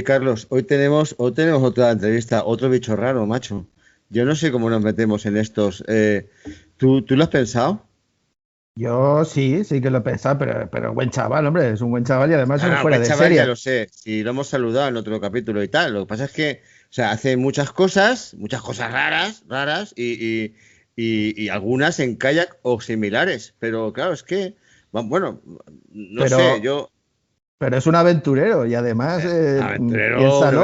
Carlos, hoy tenemos otra entrevista, otro bicho raro, macho. Yo no sé cómo nos metemos en estos. ¿Tú lo has pensado? Yo sí que lo he pensado, pero buen chaval, hombre, es un buen chaval y además No, es un no, fuera buen de chaval, ya serie. lo sé. Si lo hemos saludado en otro capítulo y tal. Lo que pasa es que, o sea, hace muchas cosas raras, raras, y algunas en kayak o similares. Pero claro, es que, bueno, no sé, Pero, yo, pero es un aventurero y además, aventurero, piénsalo,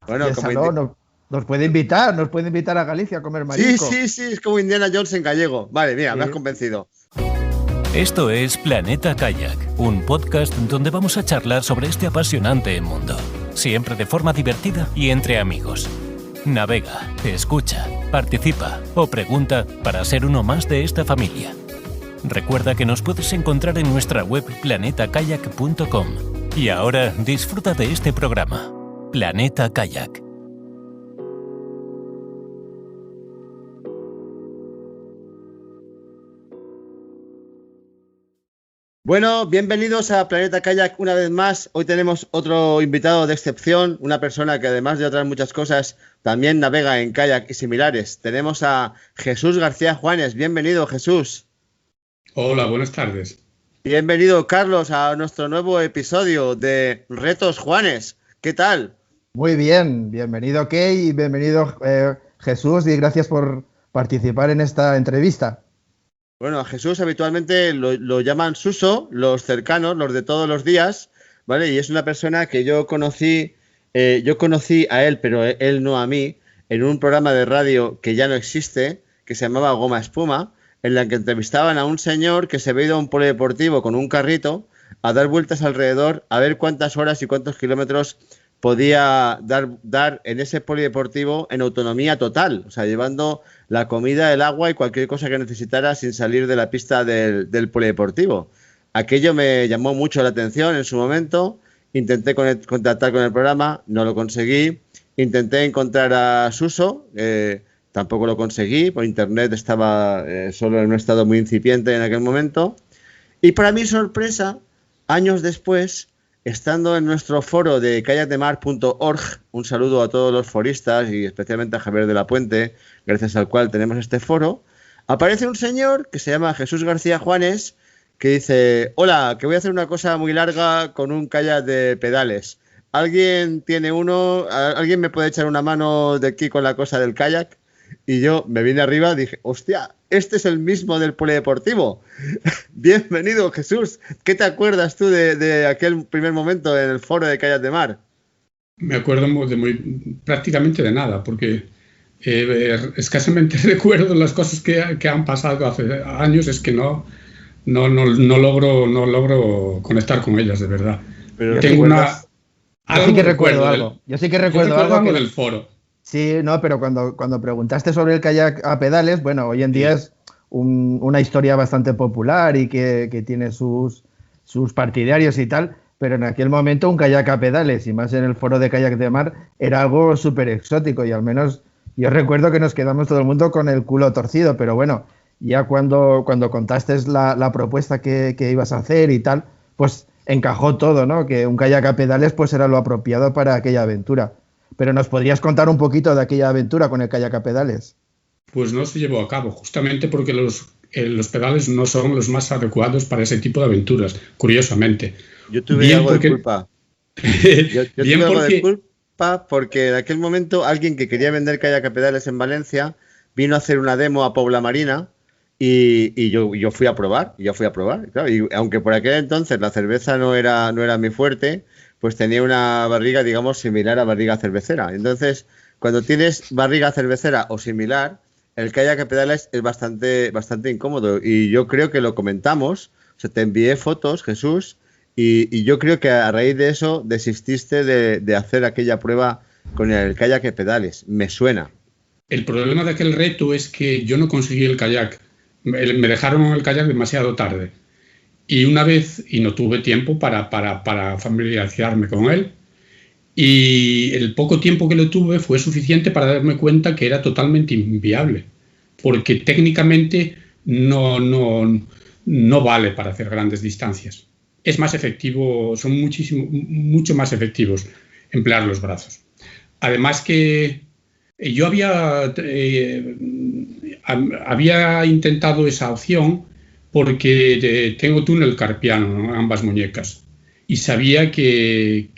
bueno, piénsalo, nos puede invitar a Galicia a comer sí, marisco. sí, sí, es como Indiana Jones en gallego. Vale, mira, me has Sí. convencido. Esto es Planeta Kayak, un podcast donde vamos a charlar sobre este apasionante mundo, siempre de forma divertida y entre amigos. Navega, escucha, participa o pregunta para ser uno más de esta familia. Recuerda que nos puedes encontrar en nuestra web planetakayak.com. Y ahora disfruta de este programa, Planeta Kayak. Bueno, bienvenidos a Planeta Kayak una vez más. Hoy tenemos otro invitado de excepción, una persona que además de otras muchas cosas también navega en kayak y similares. Tenemos a Jesús García Juanes. Bienvenido, Jesús. Hola, buenas tardes. Bienvenido, Carlos, a nuestro nuevo episodio de Retos Juanes. ¿Qué tal? Muy bien, bienvenido Key y bienvenido Jesús y gracias por participar en esta entrevista. Bueno, a Jesús habitualmente lo llaman Suso, los cercanos, los de todos los días, ¿vale? Y es una persona que yo conocí a él, pero él no a mí, en un programa de radio que ya no existe, que se llamaba Goma Espuma, en la que entrevistaban a un señor que se había ido a un polideportivo con un carrito a dar vueltas alrededor, a ver cuántas horas y cuántos kilómetros podía dar en ese polideportivo en autonomía total, o sea, llevando la comida, el agua y cualquier cosa que necesitara sin salir de la pista del polideportivo. Aquello me llamó mucho la atención en su momento. Intenté contactar con el programa, no lo conseguí. Intenté encontrar a Suso, tampoco lo conseguí. Por internet estaba solo en un estado muy incipiente en aquel momento. Y para mi sorpresa, años después, estando en nuestro foro de kayakdemar.org, un saludo a todos los foristas y especialmente a Javier de la Puente, gracias al cual tenemos este foro, aparece un señor que se llama Jesús García Juanes, que dice: hola, que voy a hacer una cosa muy larga con un kayak de pedales. ¿Alguien tiene uno? ¿Alguien me puede echar una mano de aquí con la cosa del kayak? Y yo me vine arriba y dije: hostia, este es el mismo del polideportivo. Bienvenido, Jesús. ¿Qué te acuerdas tú de aquel primer momento en el foro de Kayak de Mar? Me acuerdo prácticamente de nada, porque escasamente recuerdo las cosas que han pasado hace años. Es que no logro conectar con ellas, de verdad. Pero Tengo recuerdas. Yo sí algo que recuerdo recuerdo algo. Yo sí que yo recuerdo recuerdo algo algo que del foro. sí, no, pero cuando preguntaste sobre el kayak a pedales, bueno, hoy en día Sí. es una historia bastante popular y que tiene sus partidarios y tal, pero en aquel momento un kayak a pedales y más en el foro de kayak de mar era algo súper exótico y al menos yo recuerdo que nos quedamos todo el mundo con el culo torcido, pero bueno, ya cuando contaste la propuesta que ibas a hacer y tal, pues encajó todo, ¿no? Que un kayak a pedales pues era lo apropiado para aquella aventura. Pero ¿nos podrías contar un poquito de aquella aventura con el kayak a pedales? Pues no se llevó a cabo, justamente porque los pedales no son los más adecuados para ese tipo de aventuras, curiosamente. Yo tuve Bien algo de porque, culpa. Yo tuve bien algo de porque culpa porque en aquel momento alguien que quería vender kayak a pedales en Valencia vino a hacer una demo a Pobla Marina y yo fui a probar. Yo fui a probar. Claro, y aunque por aquel entonces la cerveza no era mi fuerte, pues tenía una barriga, digamos, similar a barriga cervecera. Entonces, cuando tienes barriga cervecera o similar, el kayak a pedales es bastante incómodo. Y yo creo que lo comentamos. O sea, te envié fotos, Jesús, y yo creo que a raíz de eso desististe de hacer aquella prueba con el kayak a pedales. Me suena. el problema de aquel reto es que yo no conseguí el kayak. Me dejaron el kayak demasiado tarde. Y una vez, y no tuve tiempo para familiarizarme con él, y el poco tiempo que lo tuve fue suficiente para darme cuenta que era totalmente inviable, porque técnicamente no vale para hacer grandes distancias. Es más efectivo, son mucho más efectivos emplear los brazos. Además que yo había intentado esa opción porque tengo túnel carpiano en ambas muñecas y sabía que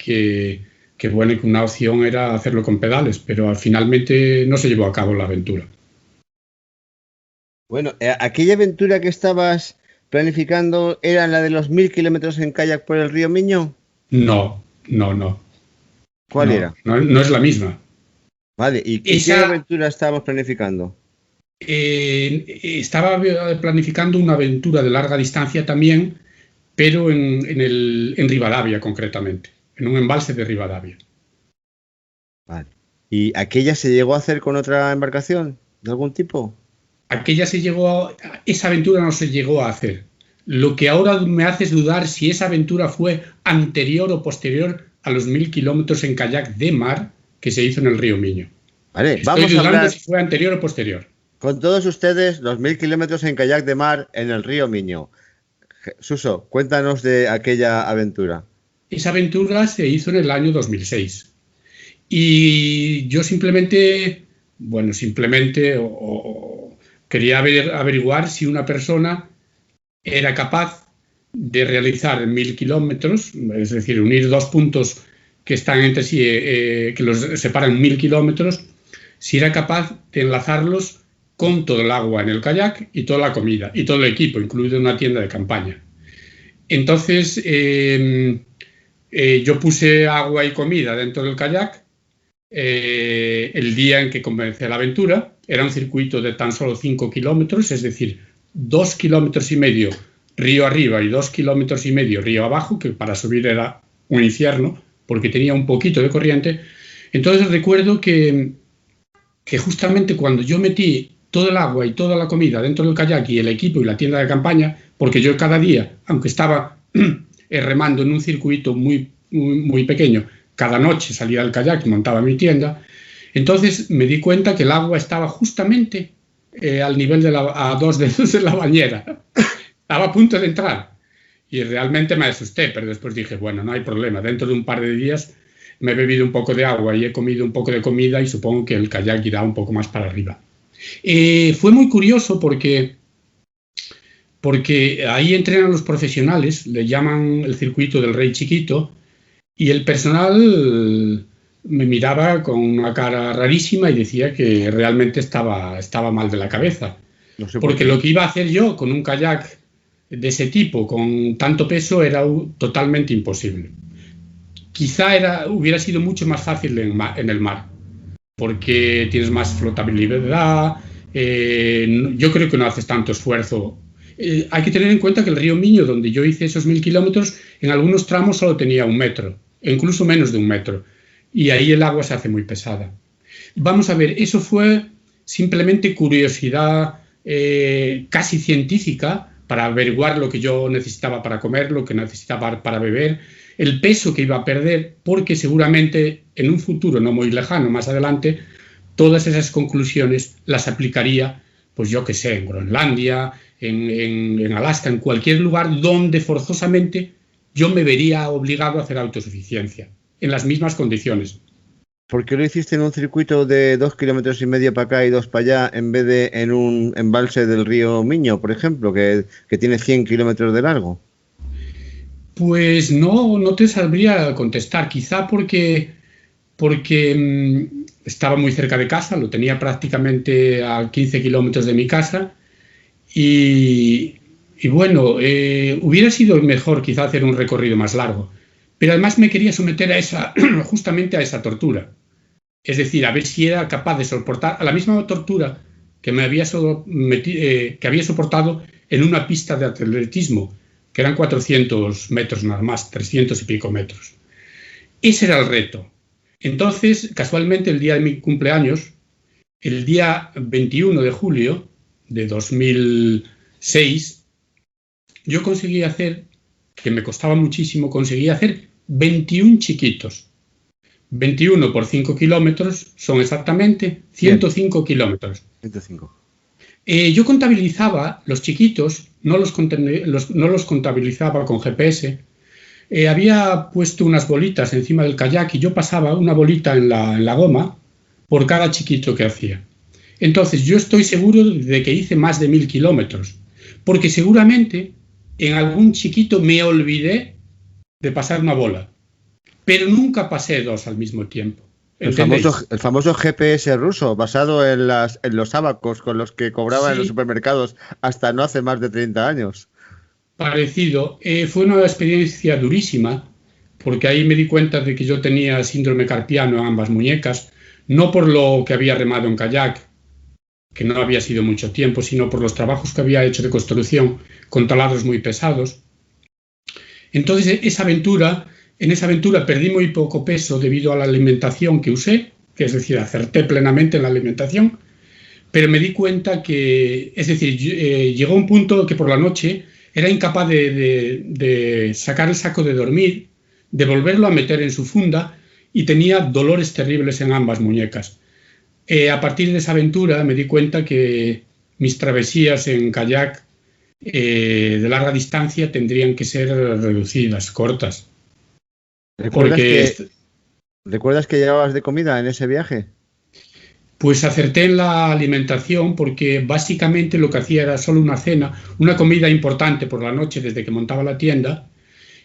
una opción era hacerlo con pedales, pero finalmente no se llevó a cabo la aventura. Bueno, aquella aventura que estabas planificando, ¿era la de los 1000 kilómetros en kayak por el río Miño? No. ¿Cuál era? No es la misma. Vale, ¿y qué aventura estábamos planificando? Estaba planificando una aventura de larga distancia también, pero en Rivadavia concretamente, en un embalse de Rivadavia. Vale. ¿Y aquella se llegó a hacer con otra embarcación de algún tipo? Esa aventura no se llegó a hacer. Lo que ahora me hace es dudar si esa aventura fue anterior o posterior a los 1000 kilómetros en kayak de mar que se hizo en el río Miño. Vale, Estoy dudando si fue anterior o posterior. Con todos ustedes, los 1000 kilómetros en kayak de mar en el río Miño. Suso, cuéntanos de aquella aventura. Esa aventura se hizo en el año 2006. Y yo simplemente quería averiguar si una persona era capaz de realizar 1000 kilómetros, es decir, unir dos puntos que están entre sí, que los separan 1000 kilómetros, si era capaz de enlazarlos con todo el agua en el kayak y toda la comida y todo el equipo, incluido una tienda de campaña. Entonces, yo puse agua y comida dentro del kayak. El día en que comencé la aventura era un circuito de tan solo 5 kilómetros, es decir, 2,5 kilómetros río arriba y 2,5 kilómetros río abajo, que para subir era un infierno porque tenía un poquito de corriente. Entonces recuerdo que justamente cuando yo metí todo el agua y toda la comida dentro del kayak y el equipo y la tienda de campaña, porque yo cada día, aunque estaba remando en un circuito muy, muy, muy pequeño, cada noche salía del kayak y montaba mi tienda, entonces me di cuenta que el agua estaba justamente al nivel a 2 dedos de la bañera. Estaba a punto de entrar y realmente me asusté, pero después dije, bueno, no hay problema, dentro de un par de días me he bebido un poco de agua y he comido un poco de comida y supongo que el kayak irá un poco más para arriba. Fue muy curioso porque ahí entrenan los profesionales, le llaman el circuito del Rey Chiquito, y el personal me miraba con una cara rarísima y decía que realmente estaba mal de la cabeza. No sé porque lo que iba a hacer yo con un kayak de ese tipo, con tanto peso, era totalmente imposible. Quizá hubiera sido mucho más fácil en el mar, porque tienes más flotabilidad. Yo creo que no haces tanto esfuerzo. Hay que tener en cuenta que el río Miño, donde yo hice esos 1000 kilómetros, en algunos tramos solo tenía 1 metro, incluso menos de 1 metro, y ahí el agua se hace muy pesada. Vamos a ver, eso fue simplemente curiosidad casi científica para averiguar lo que yo necesitaba para comer, lo que necesitaba para beber, el peso que iba a perder, porque seguramente en un futuro no muy lejano, más adelante, todas esas conclusiones las aplicaría, pues yo qué sé, en Groenlandia, en Alaska, en cualquier lugar donde forzosamente yo me vería obligado a hacer autosuficiencia, en las mismas condiciones. ¿Por qué lo hiciste en un circuito de 2,5 kilómetros para acá y 2 para allá, en vez de en un embalse del río Miño, por ejemplo, que tiene 100 kilómetros de largo? Pues no te sabría contestar, quizá porque estaba muy cerca de casa, lo tenía prácticamente a 15 kilómetros de mi casa y bueno, hubiera sido mejor quizá hacer un recorrido más largo, pero además me quería someter justamente a esa tortura, es decir, a ver si era capaz de soportar a la misma tortura que había soportado en una pista de atletismo, que eran 400 metros nada más, 300 y pico metros. Ese era el reto. Entonces, casualmente, el día de mi cumpleaños, el día 21 de julio de 2006, yo conseguí hacer, que me costaba muchísimo, conseguí hacer 21 chiquitos. 21 por 5 kilómetros son exactamente 105 kilómetros. 105. Yo contabilizaba los chiquitos, no los contabilizaba con GPS, había puesto unas bolitas encima del kayak y yo pasaba una bolita en la goma por cada chiquito que hacía. Entonces yo estoy seguro de que hice más de 1000 kilómetros, porque seguramente en algún chiquito me olvidé de pasar una bola, pero nunca pasé 2 al mismo tiempo. El famoso GPS ruso, basado en los abacos con los que cobraban en los supermercados hasta no hace más de 30 años. Parecido. Fue una experiencia durísima, porque ahí me di cuenta de que yo tenía síndrome carpiano en ambas muñecas, no por lo que había remado en kayak, que no había sido mucho tiempo, sino por los trabajos que había hecho de construcción con taladros muy pesados. Entonces, en esa aventura perdí muy poco peso debido a la alimentación que usé, que es decir, acerté plenamente en la alimentación, pero me di cuenta que, es decir, llegó un punto que por la noche era incapaz de sacar el saco de dormir, de volverlo a meter en su funda y tenía dolores terribles en ambas muñecas. A partir de esa aventura me di cuenta que mis travesías en kayak de larga distancia tendrían que ser reducidas, cortas. ¿Recuerdas que llevabas de comida en ese viaje? Pues acerté en la alimentación porque básicamente lo que hacía era solo una cena, una comida importante por la noche desde que montaba la tienda,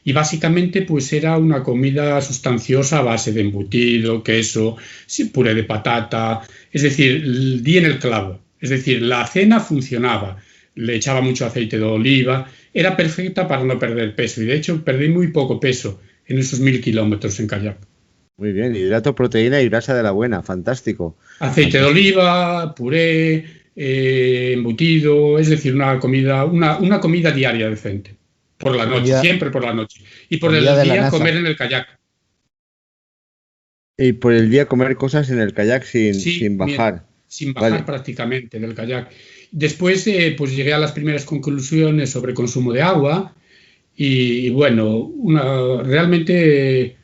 y básicamente pues era una comida sustanciosa a base de embutido, queso, puré de patata, es decir, di en el clavo. Es decir, la cena funcionaba, le echaba mucho aceite de oliva, era perfecta para no perder peso y de hecho perdí muy poco peso en esos 1000 kilómetros en kayak. Muy bien, hidrato, proteína y grasa de la buena, fantástico. Aceite de oliva, puré, embutido, es decir, una comida diaria decente. Por la noche, siempre por la noche. Y por el día comer en el kayak. Y por el día comer cosas en el kayak sin bajar. Sin bajar prácticamente del kayak. Después pues llegué a las primeras conclusiones sobre consumo de agua y bueno, realmente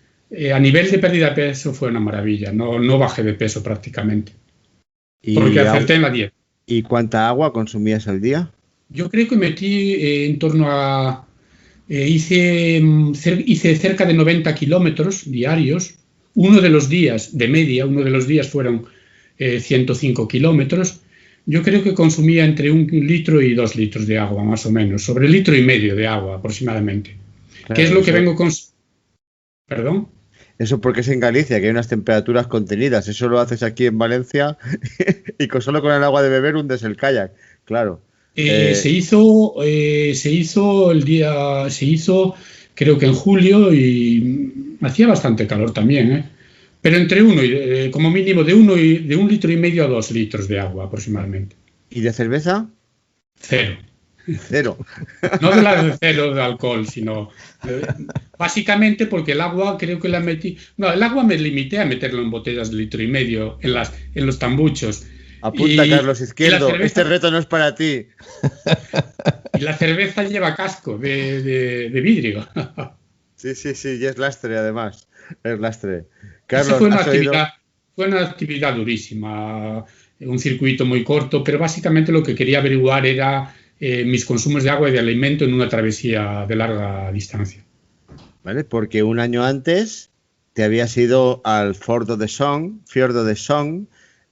a nivel de pérdida de peso fue una maravilla. No bajé de peso prácticamente. Porque acerté en la dieta. ¿Y cuánta agua consumías al día? Yo creo que metí en torno a... hice cerca de 90 kilómetros diarios. Uno de los días fueron 105 kilómetros. Yo creo que consumía entre 1 litro y 2 litros de agua, más o menos, sobre 1,5 litros de agua aproximadamente. Claro, ¿qué es lo que vengo con...? ¿Perdón? Eso porque es en Galicia, que hay unas temperaturas contenidas. Eso lo haces aquí en Valencia y solo con el agua de beber hundes el kayak, claro. Se hizo creo que en julio y hacía bastante calor también, pero entre como mínimo de 1,5 litros a 2 litros de agua aproximadamente. ¿Y de cerveza? Cero. No de la de cero de alcohol, sino básicamente porque el agua creo que la metí. No, el agua me limité a meterlo en botellas de 1,5 litros en los tambuchos. Apunta, Carlos Izquierdo, este reto no es para ti. Y la cerveza lleva casco de vidrio. Sí, y es lastre además. Es lastre. Carlos, fue una actividad durísima, un circuito muy corto, pero básicamente lo que quería averiguar era mis consumos de agua y de alimento en una travesía de larga distancia. ¿Vale? Porque un año antes te habías ido al Fiordo de Sogn,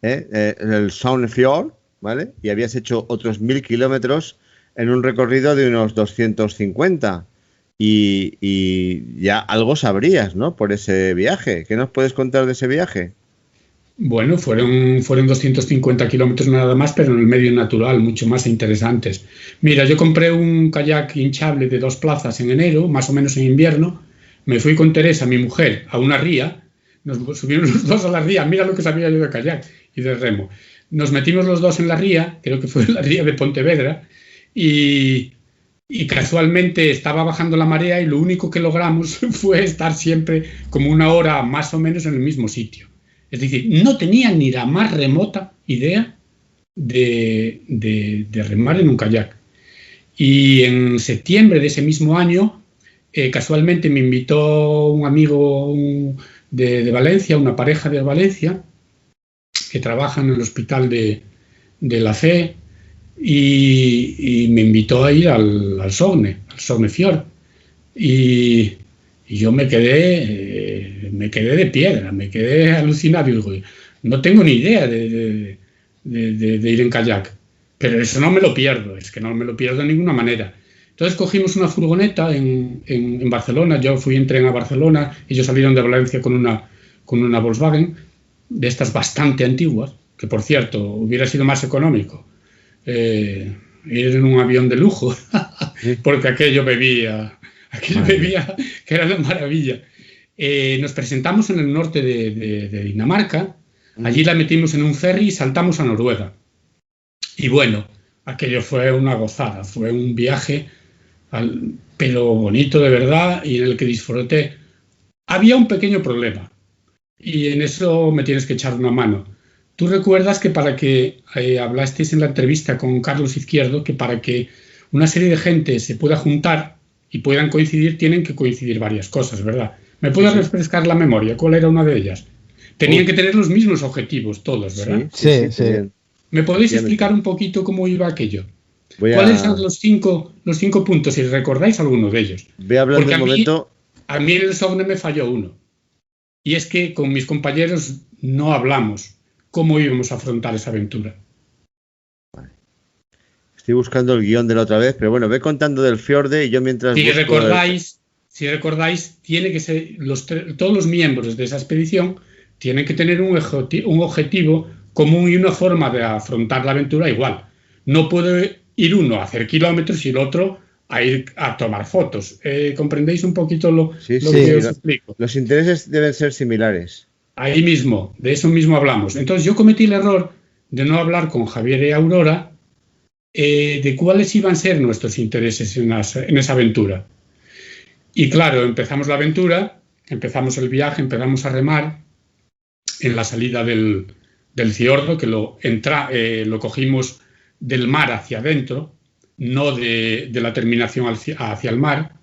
el Sognefjord, ¿vale? Y habías hecho otros 1000 kilómetros en un recorrido de unos 250. Y ya algo sabrías, ¿no? Por ese viaje. ¿Qué nos puedes contar de ese viaje? Bueno, fueron 250 kilómetros nada más, pero en el medio natural, mucho más interesantes. Mira, yo compré un kayak hinchable de 2 plazas en enero, más o menos en invierno. Me fui con Teresa, mi mujer, a una ría. Nos subimos los dos a la ría. Mira lo que sabía yo de kayak y de remo. Nos metimos los dos en la ría, creo que fue la ría de Pontevedra, y casualmente estaba bajando la marea y lo único que logramos fue estar siempre como 1 hora más o menos en el mismo sitio. Es decir, no tenía ni la más remota idea de remar en un kayak. Y en septiembre de ese mismo año, casualmente me invitó un amigo de Valencia, una pareja de Valencia, que trabaja en el hospital de la FE, y me invitó a ir al Sognefjord. Y Y yo me quedé de piedra, me quedé alucinado. Y digo, no tengo ni idea de ir en kayak, pero eso no me lo pierdo, es que no me lo pierdo de ninguna manera. Entonces cogimos una furgoneta en Barcelona, yo fui en tren a Barcelona, ellos salieron de Valencia con una Volkswagen, de estas bastante antiguas, que por cierto hubiera sido más económico ir en un avión de lujo, porque aquello bebía, que era una maravilla. Nos presentamos en el norte de Dinamarca, allí la metimos en un ferry y saltamos a Noruega. Y bueno, aquello fue una gozada, fue un viaje, pero bonito de verdad, y en el que disfruté. Había un pequeño problema, y en eso me tienes que echar una mano. Tú recuerdas que para que hablasteis en la entrevista con Carlos Izquierdo, que para que una serie de gente se pueda juntar y puedan coincidir, tienen que coincidir varias cosas, ¿verdad? ¿Me puedes refrescar la memoria? ¿Cuál era una de ellas? Tenían que tener los mismos objetivos todos, ¿verdad? Sí. ¿Me podéis explicar un poquito cómo iba aquello? ¿Cuáles son los cinco puntos? Si recordáis alguno de ellos. Voy a hablar de un momento. A mí en el SOCNE me falló uno. Y es que con mis compañeros no hablamos cómo íbamos a afrontar esa aventura. Vale. Estoy buscando el guión de la otra vez, pero bueno, ve contando del fiorde y yo mientras... Si recordáis, tiene que ser todos los miembros de esa expedición tienen que tener un objetivo común y una forma de afrontar la aventura igual. No puede ir uno a hacer kilómetros y el otro a ir a tomar fotos. ¿Comprendéis un poquito lo que os explico? Los intereses deben ser similares. Ahí mismo, de eso mismo hablamos. Entonces yo cometí el error de no hablar con Javier y Aurora de cuáles iban a ser nuestros intereses en esa aventura. Y claro, empezamos la aventura, empezamos el viaje, empezamos a remar en la salida del fiordo, que lo cogimos del mar hacia adentro, no de la terminación hacia el mar.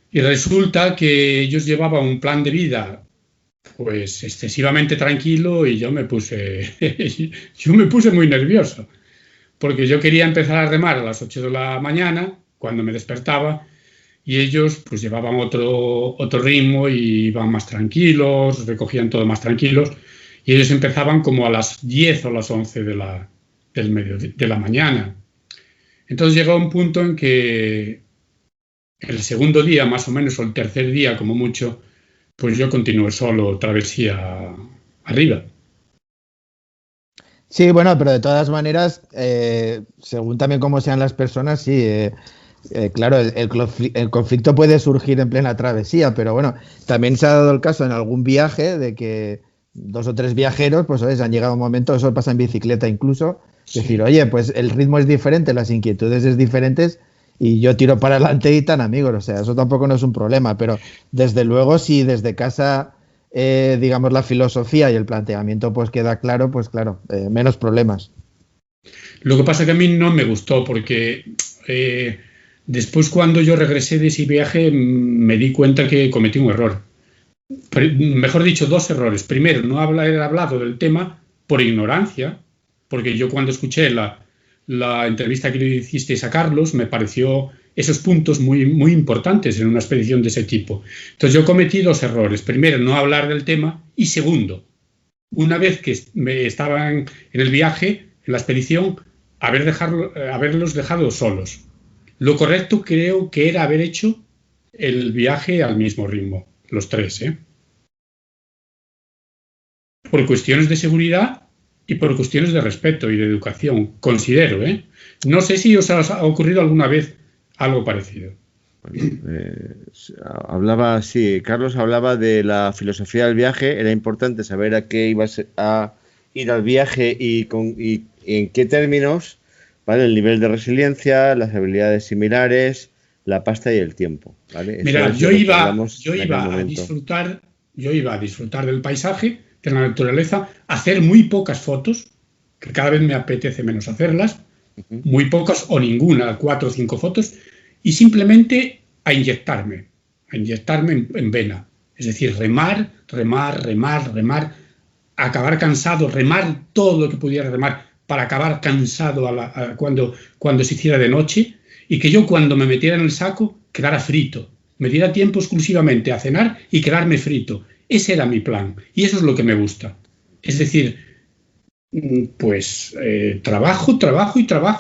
Y resulta que ellos llevaban un plan de vida pues excesivamente tranquilo y yo me puse muy nervioso, porque yo quería empezar a remar a las 8 de la mañana, cuando me despertaba, y ellos pues llevaban otro ritmo y iban más tranquilos, recogían todo más tranquilos, y ellos empezaban como a las 10 o las 11 de la mañana. Entonces llegó un punto en que el segundo día, más o menos, o el tercer día, como mucho, pues yo continué solo travesía arriba. Sí, bueno, pero de todas maneras, según también cómo sean las personas, sí, claro, el conflicto puede surgir en plena travesía, pero bueno, también se ha dado el caso en algún viaje de que 2 o 3 viajeros, pues ¿sabes? Han llegado a un momento, eso pasa en bicicleta incluso, decir, oye, pues el ritmo es diferente, las inquietudes es diferentes y yo tiro para adelante y tan amigos, o sea, eso tampoco no es un problema, pero desde luego si desde casa, digamos, la filosofía y el planteamiento pues queda claro, pues claro, menos problemas. Lo que pasa que a mí no me gustó porque después cuando yo regresé de ese viaje me di cuenta que cometí un error. Mejor dicho, 2 errores. Primero, no haber hablado del tema por ignorancia, porque yo cuando escuché la entrevista que le hicisteis a Carlos, me pareció esos puntos muy, muy importantes en una expedición de ese tipo. Entonces yo cometí 2 errores. Primero, no hablar del tema, y segundo, una vez que estaban en el viaje, en la expedición, haberlos dejado solos. Lo correcto creo que era haber hecho el viaje al mismo ritmo, los 3, por cuestiones de seguridad y por cuestiones de respeto y de educación, considero, No sé si os ha ocurrido alguna vez algo parecido. Carlos hablaba de la filosofía del viaje, era importante saber a qué ibas a ir al viaje y en qué términos, ¿vale? El nivel de resiliencia, las habilidades similares, la pasta y el tiempo, ¿vale? Mira, yo iba a disfrutar del paisaje, de la naturaleza, hacer muy pocas fotos, que cada vez me apetece menos hacerlas, muy pocas o ninguna, 4 o 5 fotos, y simplemente a inyectarme en vena. Es decir, remar, acabar cansado, remar todo lo que pudiera remar para acabar cansado cuando se hiciera de noche, y que yo cuando me metiera en el saco quedara frito, me diera tiempo exclusivamente a cenar y quedarme frito. Ese era mi plan y eso es lo que me gusta. Es decir, pues trabajo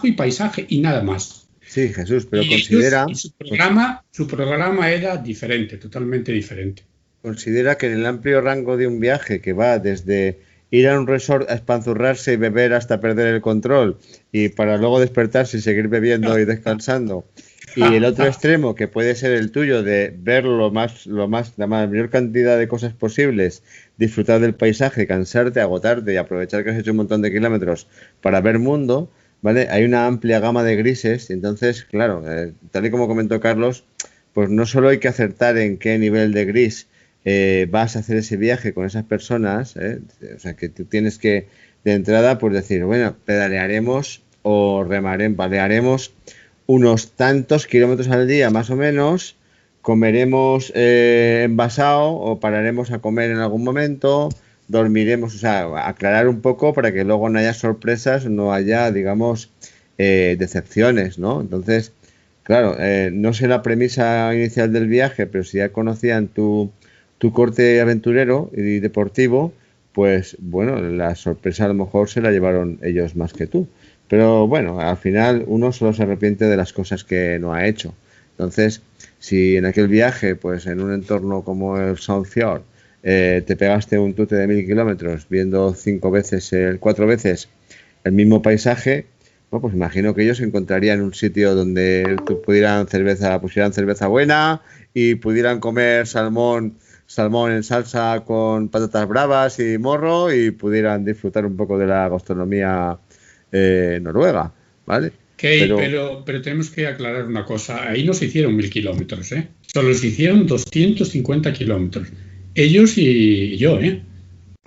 y paisaje y nada más. Sí, Jesús, pero considera... Su programa era diferente, totalmente diferente. Considera que en el amplio rango de un viaje que va desde ir a un resort a espanzurrarse y beber hasta perder el control y para luego despertarse y seguir bebiendo y descansando, y el otro extremo que puede ser el tuyo de ver la mayor cantidad de cosas posibles, disfrutar del paisaje, cansarte, agotarte y aprovechar que has hecho un montón de kilómetros para ver mundo, ¿vale? Hay una amplia gama de grises y entonces, claro, tal y como comentó Carlos, pues no solo hay que acertar en qué nivel de gris vas a hacer ese viaje con esas personas, o sea que tú tienes que de entrada pues decir, bueno, pedalearemos o balearemos unos tantos kilómetros al día más o menos, comeremos envasado o pararemos a comer en algún momento, dormiremos, o sea, aclarar un poco para que luego no haya sorpresas, no haya, digamos, decepciones, ¿no? Entonces, claro, no sé la premisa inicial del viaje, pero si ya conocían tu corte aventurero y deportivo, pues bueno, la sorpresa a lo mejor se la llevaron ellos más que tú. Pero bueno, al final uno solo se arrepiente de las cosas que no ha hecho. Entonces, si en aquel viaje, pues en un entorno como el Soundfjord, te pegaste un tute de 1000 kilómetros viendo 4 veces el mismo paisaje, bueno, pues imagino que ellos encontrarían un sitio donde pusieran cerveza buena y pudieran comer salmón en salsa con patatas bravas y morro y pudieran disfrutar un poco de la gastronomía noruega, ¿vale? Pero tenemos que aclarar una cosa. Ahí no se hicieron 1000 kilómetros, solo se hicieron 250 kilómetros. Ellos y yo,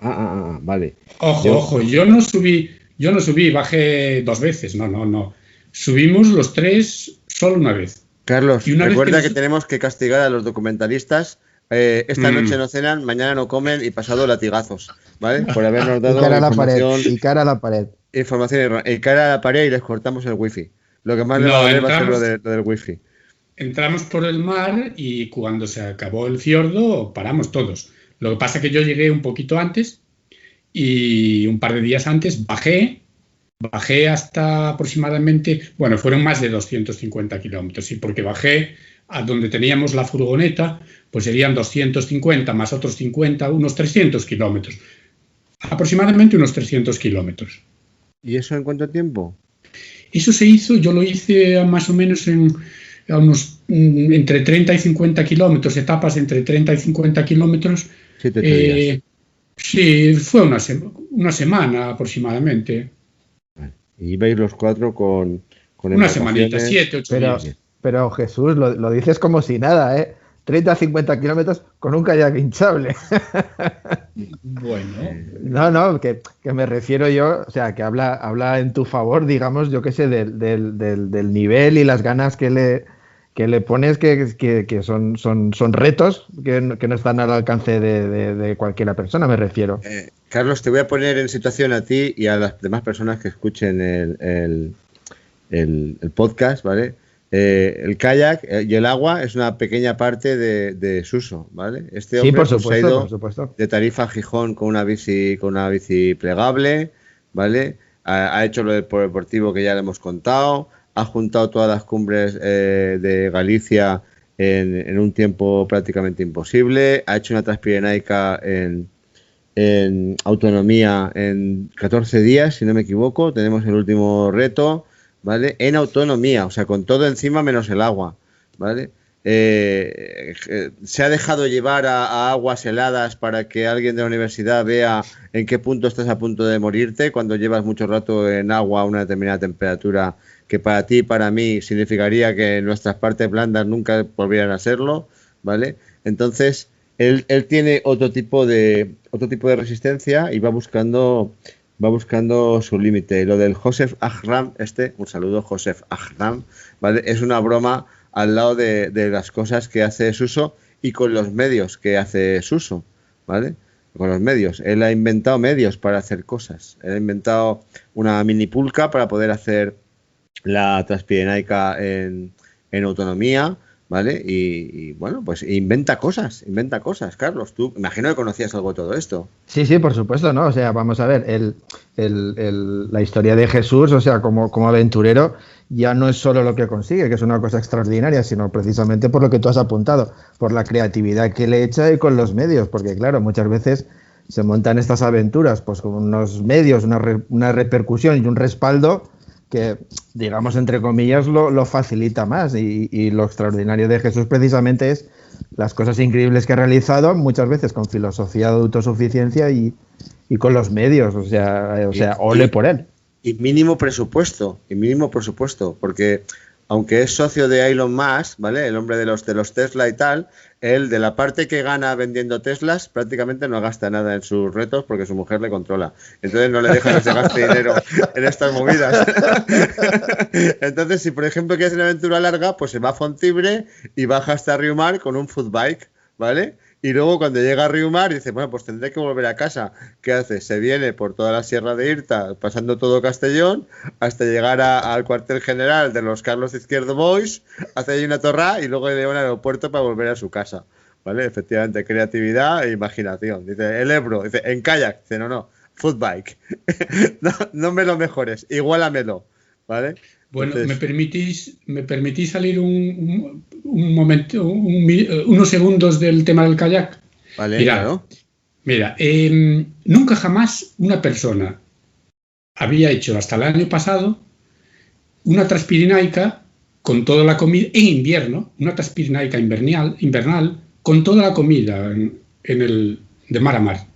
vale. Ojo, yo no subí, bajé 2 veces, no. Subimos los 3 solo una vez. Carlos, recuerda que tenemos que castigar a los documentalistas. Esta noche no cenan, mañana no comen y pasado latigazos, ¿vale? Por habernos dado y cara a la pared. Información y cara a la pared y les cortamos el wifi. Lo que más le va a doler va a ser lo del wifi. Entramos por el mar y cuando se acabó el fiordo paramos todos. Lo que pasa es que yo llegué un poquito antes y un par de días antes bajé hasta aproximadamente, bueno, fueron más de 250 kilómetros, sí, porque bajé a donde teníamos la furgoneta, pues serían 250 más otros 50, unos 300 kilómetros. Aproximadamente unos 300 kilómetros. ¿Y eso en cuánto tiempo? Eso yo lo hice más o menos en unos entre 30 y 50 kilómetros, etapas entre 30 y 50 kilómetros. 7 días. Sí, fue una semana aproximadamente. Y ibais los 4 con una semanita, 7, 8 días. Pero Jesús, lo dices como si nada, 30 a 50 kilómetros con un kayak hinchable. Bueno. No, que me refiero yo, o sea, que habla en tu favor, digamos, yo qué sé, del nivel y las ganas que le pones, que son retos que no están al alcance de cualquiera persona, me refiero. Carlos, te voy a poner en situación a ti y a las demás personas que escuchen el podcast, ¿vale? El kayak y el agua es una pequeña parte de Suso, ¿vale? Este hombre por supuesto. De Tarifa a Gijón con una bici plegable, ¿vale? Ha hecho lo del deportivo que ya le hemos contado, ha juntado todas las cumbres de Galicia en un tiempo prácticamente imposible, ha hecho una transpirenaica en autonomía en 14 días, si no me equivoco, tenemos el último reto, ¿vale? En autonomía, o sea, con todo encima menos el agua, ¿vale? Se ha dejado llevar a aguas heladas para que alguien de la universidad vea en qué punto estás a punto de morirte cuando llevas mucho rato en agua a una determinada temperatura que para ti y para mí significaría que nuestras partes blandas nunca volvieran a serlo, ¿vale? Entonces, él tiene otro tipo de resistencia y va buscando su límite. Lo del Josef Ahram, un saludo Josef Ahram, ¿vale? Es una broma al lado de las cosas que hace Suso y con los medios que hace Suso, ¿vale? Con los medios. Él ha inventado medios para hacer cosas. Él ha inventado una mini pulca para poder hacer la transpirenaica en autonomía, ¿vale? Y bueno, pues inventa cosas, Carlos. Tú imagino que conocías algo de todo esto. Sí, por supuesto, ¿no? O sea, vamos a ver, la historia de Jesús, o sea, como aventurero, ya no es solo lo que consigue, que es una cosa extraordinaria, sino precisamente por lo que tú has apuntado, por la creatividad que le echa y con los medios, porque claro, muchas veces se montan estas aventuras pues con unos medios, una repercusión y un respaldo que, digamos, entre comillas, lo facilita más. Y lo extraordinario de Jesús precisamente es las cosas increíbles que ha realizado, muchas veces con filosofía de autosuficiencia y con los medios. O sea, ole por él. Y mínimo presupuesto, porque aunque es socio de Elon Musk, ¿vale? El hombre de los Tesla y tal, él de la parte que gana vendiendo Teslas prácticamente no gasta nada en sus retos porque su mujer le controla. Entonces no le deja que se gaste dinero en estas movidas. Entonces, si por ejemplo quieres una aventura larga, pues se va a Fontibре y baja hasta Riumar con un footbike, ¿vale? Y luego cuando llega a Riumar dice, bueno, pues tendré que volver a casa. ¿Qué hace? Se viene por toda la Sierra de Irta, pasando todo Castellón, hasta llegar al cuartel general de los Carlos Izquierdo Boys, hace ahí una torra y luego le lleva al aeropuerto para volver a su casa. ¿Vale? Efectivamente, creatividad e imaginación. Dice, el Ebro, dice, en kayak. Dice, no, footbike. no me lo mejores, igualamelo. ¿Vale? Bueno, entonces, ¿me permitís salir un momento, unos segundos del tema del kayak? Vale, claro. Mira, nunca jamás una persona había hecho hasta el año pasado una transpirinaica con toda la comida, en invierno, una transpirinaica invernal con toda la comida de mar a mar.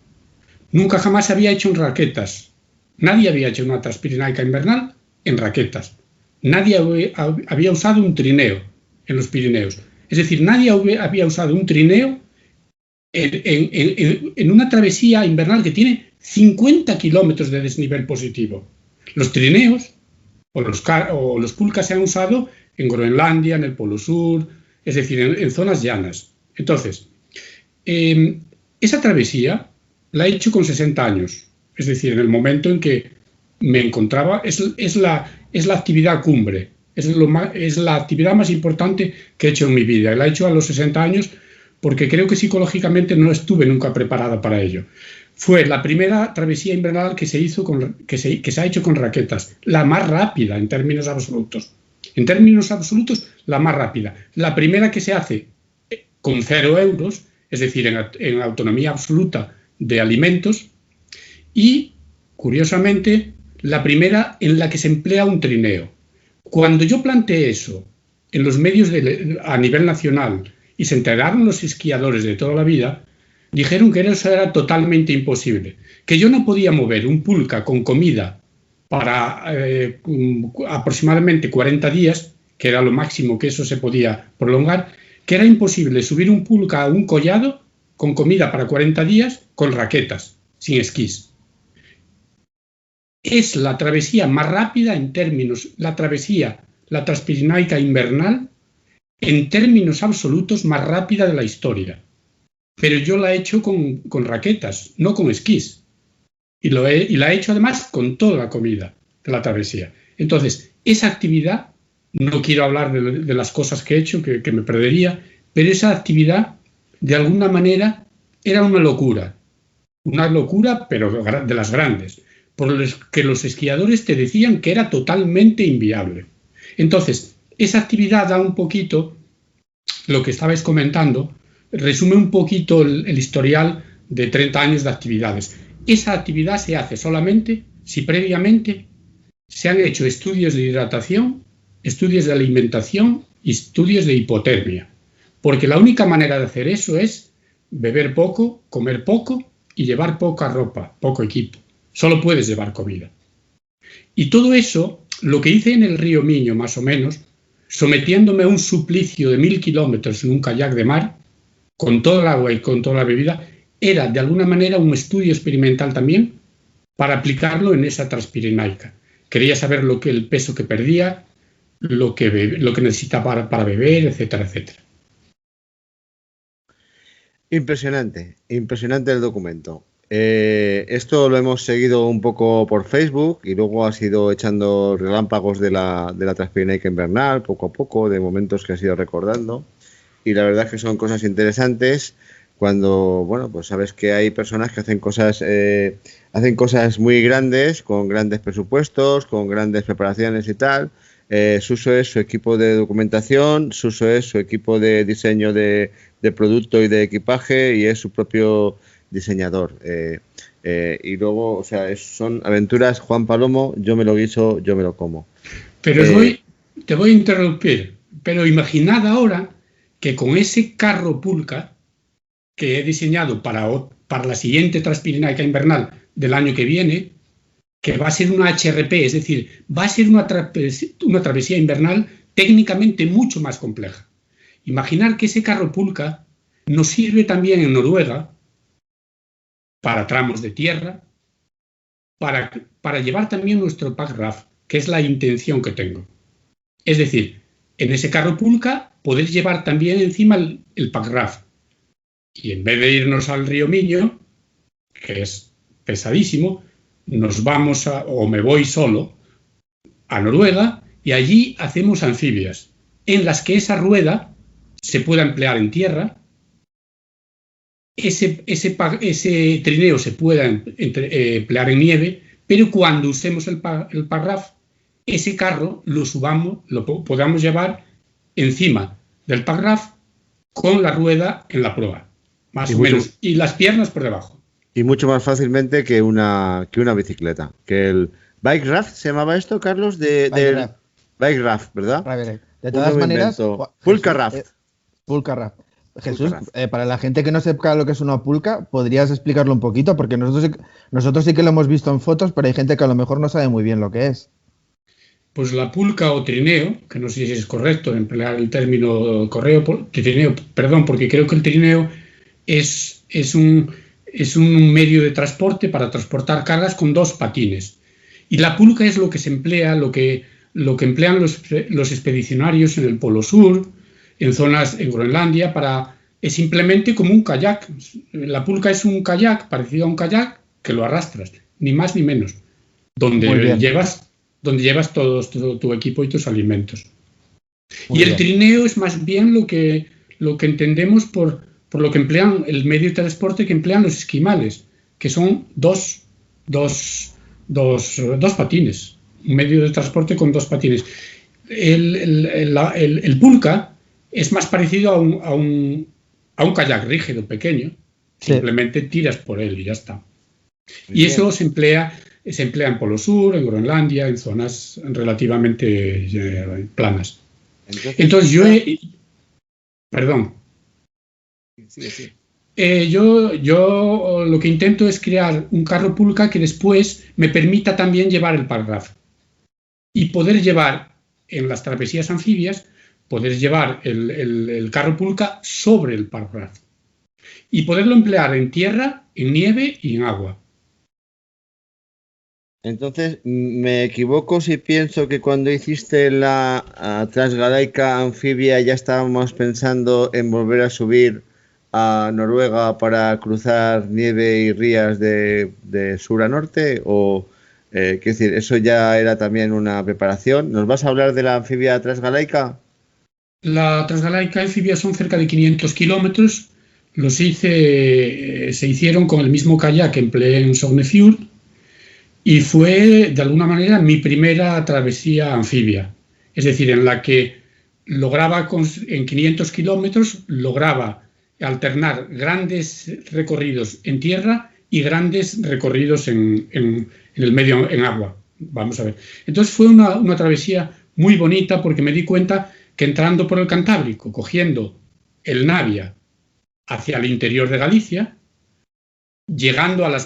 Nunca jamás había hecho en raquetas. Nadie había hecho una transpirinaica invernal en raquetas. Nadie había usado un trineo en los Pirineos. Es decir, nadie había usado un trineo en una travesía invernal que tiene 50 kilómetros de desnivel positivo. Los trineos o los pulcas se han usado en Groenlandia, en el Polo Sur, es decir, en zonas llanas. Entonces, esa travesía la he hecho con 60 años. Es decir, en el momento en que me encontraba, es la actividad cumbre, es la actividad más importante que he hecho en mi vida. La he hecho a los 60 años porque creo que psicológicamente no estuve nunca preparada para ello. Fue la primera travesía invernal que se ha hecho con raquetas, la más rápida en términos absolutos. En términos absolutos, la más rápida. La primera que se hace con 0 euros, es decir, en autonomía absoluta de alimentos, y, curiosamente, la primera en la que se emplea un trineo. Cuando yo planteé eso en los medios a nivel nacional y se enteraron los esquiadores de toda la vida, dijeron que eso era totalmente imposible, que yo no podía mover un pulca con comida para aproximadamente 40 días, que era lo máximo que eso se podía prolongar, que era imposible subir un pulca a un collado con comida para 40 días con raquetas, sin esquís. Es la travesía más rápida en términos, la transpirinaica invernal, en términos absolutos más rápida de la historia. Pero yo la he hecho con raquetas, no con esquís. Y la he hecho además con toda la comida de la travesía. Entonces, esa actividad, no quiero hablar de las cosas que he hecho, que me perdería, pero esa actividad, de alguna manera, era una locura, pero de las grandes, por los que los esquiadores te decían que era totalmente inviable. Entonces, esa actividad da un poquito, lo que estabais comentando, resume un poquito el historial de 30 años de actividades. Esa actividad se hace solamente si previamente se han hecho estudios de hidratación, estudios de alimentación y estudios de hipotermia. Porque la única manera de hacer eso es beber poco, comer poco y llevar poca ropa, poco equipo. Solo puedes llevar comida. Y todo eso, lo que hice en el río Miño, más o menos, sometiéndome a un suplicio de 1000 kilómetros en un kayak de mar, con todo el agua y con toda la bebida, era de alguna manera un estudio experimental también para aplicarlo en esa transpirinaica. Quería saber el peso que perdía, lo que necesitaba para beber, etcétera, etcétera. Impresionante el documento. Esto lo hemos seguido un poco por Facebook y luego has ido echando relámpagos de la transpirinaica invernal, poco a poco, de momentos que has ido recordando. y la verdad es que son cosas interesantes cuando, bueno, pues sabes que hay personas que hacen cosas muy grandes, con grandes presupuestos, con grandes preparaciones y tal. Suso es su equipo de documentación, Suso es su equipo de diseño de producto y de equipaje y es su propio diseñador. Y luego, o sea, son aventuras Juan Palomo, yo me lo guiso, yo me lo como. Pero te voy a interrumpir, pero imaginad ahora que con ese carro Pulca que he diseñado para la siguiente Transpirenaica invernal del año que viene, que va a ser una HRP, es decir, va a ser una travesía invernal técnicamente mucho más compleja. Imaginar que ese carro Pulca nos sirve también en Noruega para tramos de tierra, para llevar también nuestro pack RAF, que es la intención que tengo. Es decir, en ese carro Pulca podéis llevar también encima el pack RAF. Y en vez de irnos al río Miño, que es pesadísimo, nos vamos o me voy solo a Noruega y allí hacemos anfibias, en las que esa rueda se pueda emplear en tierra, ese trineo se pueda emplear en nieve, pero cuando usemos el pack-RAF, ese carro lo podamos llevar encima del pack-RAF con la rueda en la proa, más o menos, y las piernas por debajo. Y mucho más fácilmente que una bicicleta. Que el Bike Raft, ¿se llamaba esto, Carlos? Bike Raft, ¿verdad? De todas maneras, Pulca Raft. Pulca Raft. Jesús, para la gente que no sepa lo que es una pulca, ¿podrías explicarlo un poquito? Porque nosotros sí que lo hemos visto en fotos, pero hay gente que a lo mejor no sabe muy bien lo que es. Pues la pulca o trineo, que no sé si es correcto emplear el término trineo, perdón, porque creo que el trineo es un medio de transporte para transportar cargas con dos patines. Y la pulca es lo que se emplea, lo que emplean los expedicionarios en el Polo Sur, en zonas en Groenlandia, es simplemente como un kayak. La pulca es un kayak, parecido a un kayak, que lo arrastras, ni más ni menos, donde llevas todo tu equipo y tus alimentos. Y el trineo es más bien lo que entendemos por lo que emplean el medio de transporte que emplean los esquimales, que son dos patines, un medio de transporte con dos patines. El pulca es más parecido a un kayak rígido pequeño, simplemente tiras por él y ya está. Y eso se emplea en Polo Sur, en Groenlandia, en zonas relativamente planas. Entonces perdón. Sí. Yo lo que intento es crear un carro pulca que después me permita también llevar el pack-RAF y poder llevar en las travesías anfibias, poder llevar el carro pulca sobre el pack-RAF y poderlo emplear en tierra, en nieve y en agua. Entonces, ¿me equivoco si pienso que cuando hiciste la Transgalaica anfibia ya estábamos pensando en volver a subir a Noruega para cruzar nieve y rías de sur a norte? O, quiero decir, ¿eso ya era también una preparación? ¿Nos vas a hablar de la anfibia Transgalaica? La Transgalaica anfibia son cerca de 500 kilómetros. Se hicieron con el mismo kayak que empleé en Sognefjord y fue, de alguna manera, mi primera travesía anfibia. Es decir, en la que en 500 kilómetros lograba alternar grandes recorridos en tierra y grandes recorridos en el medio, en agua. Vamos a ver. Entonces fue una travesía muy bonita porque me di cuenta que entrando por el Cantábrico, cogiendo el Navia hacia el interior de Galicia, llegando a la